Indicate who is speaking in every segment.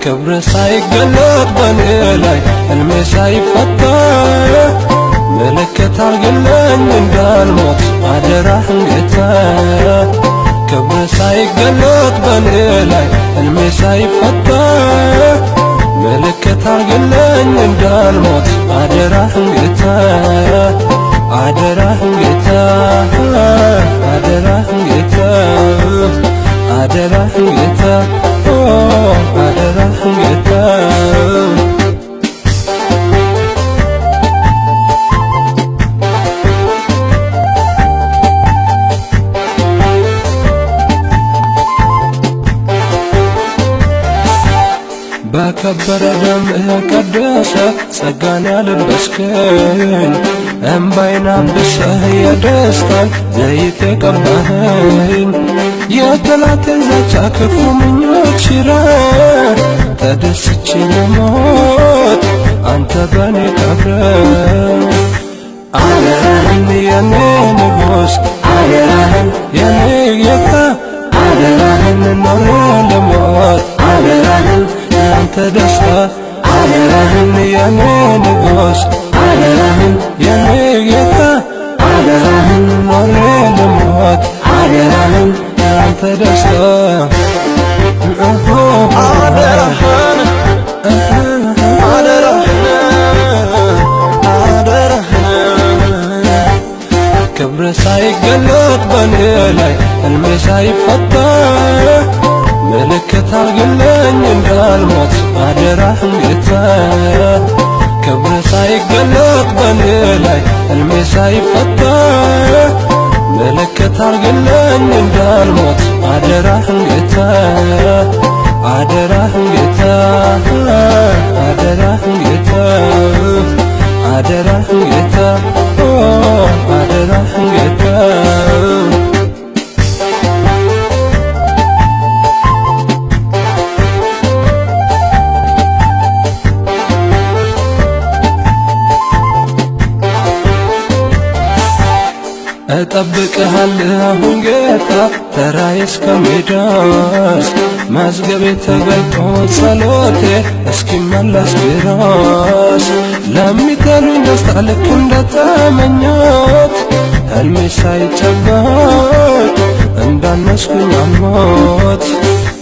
Speaker 1: ክብር ሳይገለጥ በኔ ላይ ሕልሜ ሳይፈታ ምልክት አርግልኝ እንዳልሞት አደራህን ጌታ ክብር ሳይገለጥ በኔ ላይ ሕልሜ ሳይፈታ ምልክት አርግልኝ እንዳልሞት አደራህን ጌታ አደራህን ጌታ አደራህን ጌታ አደራህን ጌታ አደራህን ጌታ በከበረ ደም የቀደሰ ጸጋን ያለበስከኝ እምባይን አብሰህ የደስታን ዘይት የቀባኸኝ የጠላቴን ዛቻ ክፉ ምኞት ሽረህ ተደስቼ ልሞት አንተ በኔ ቀብረህ አደራህን የኔ ንጉሥ አደራህን የኔ ጌታ አደራህን ኖሬ ልሞት አደራህን ያንተ ደስታ አደራህን የኔ ንጉሥ አደራህን የኔ ጌታ አደራህን ኖሬ ልሞት አደራህን ያንተ ደስታ አደራህን አደራህን አደራህን ክብር ሳይገለጥ በኔ ላይ ሕልሜ ሳይፈታ ምልክት አርግልኝ እንዳልሞት አደራህን ጌታ ክብር ሳይገለጥ በኔ ላይ ሕልሜ ሳይፈታ ምልክት አርግልኝ እንዳልሞት አደራህን ጌታ አደራህን ጌታ አደራህን ጌታ አደራህን ጌታ አደራህን ጌታ እጠብቅሃለሁ ጌታ ተራዬ እስከሚደርስ መዝገቤ ተገልጦ ጸሎቴ እስኪመለስ ድረስ ለሚጠሉኝ ደስታ ልክ እንደተመኘሁት ሕልሜ ሳይጨበጥ እንዳነስኩኝ አልሞት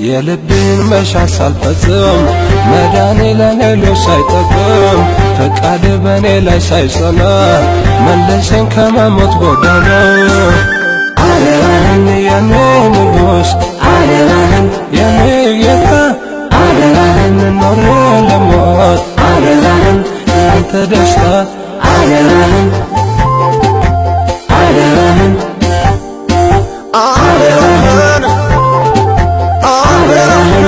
Speaker 1: የልቤን መሻት ሳልፈጽም መዳኔ ለሌሎች ሳይጠቅም ፈቃድ በኔ ላይ ሳይጸና መለሰኝ ከመሞት ጎዳና አደራህን የኔ ንጉሥ አደራህን የኔ ጌታ አደራህን ኖሬ ልሞት አደራህን ያንተ ደስታ አደራህን አደራህን አደራህን አደራህን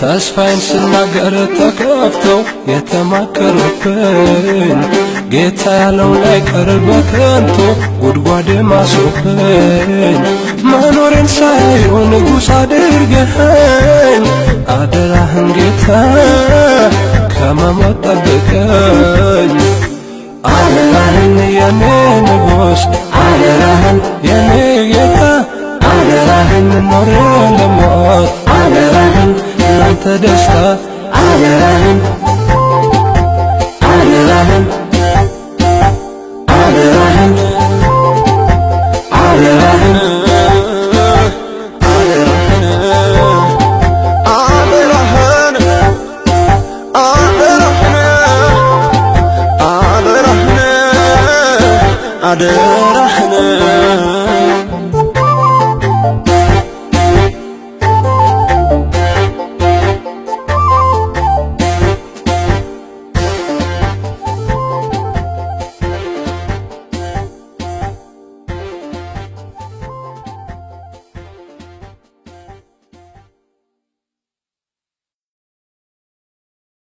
Speaker 1: ተስፋዬን ስናገር ተከፍተው የተማከሩብኝ ጌታ ያለው ላይ ቀር በከንቱ ጉድጓድ ማስሩብኝ መኖሬን ሳያዩ ንጉሥ አድርገኸኝ አደራህን ጌታ ከመሞት ጠብቀኝ አደራህን የኔ ንጉሥ አደራህን የኔ ጌታ አደራህን ኖሬ ልሞት አደራህን ያንተ ደስታ አደራህን አደራህን አደራህን አደራህን አደራህን አደራህን አደራህን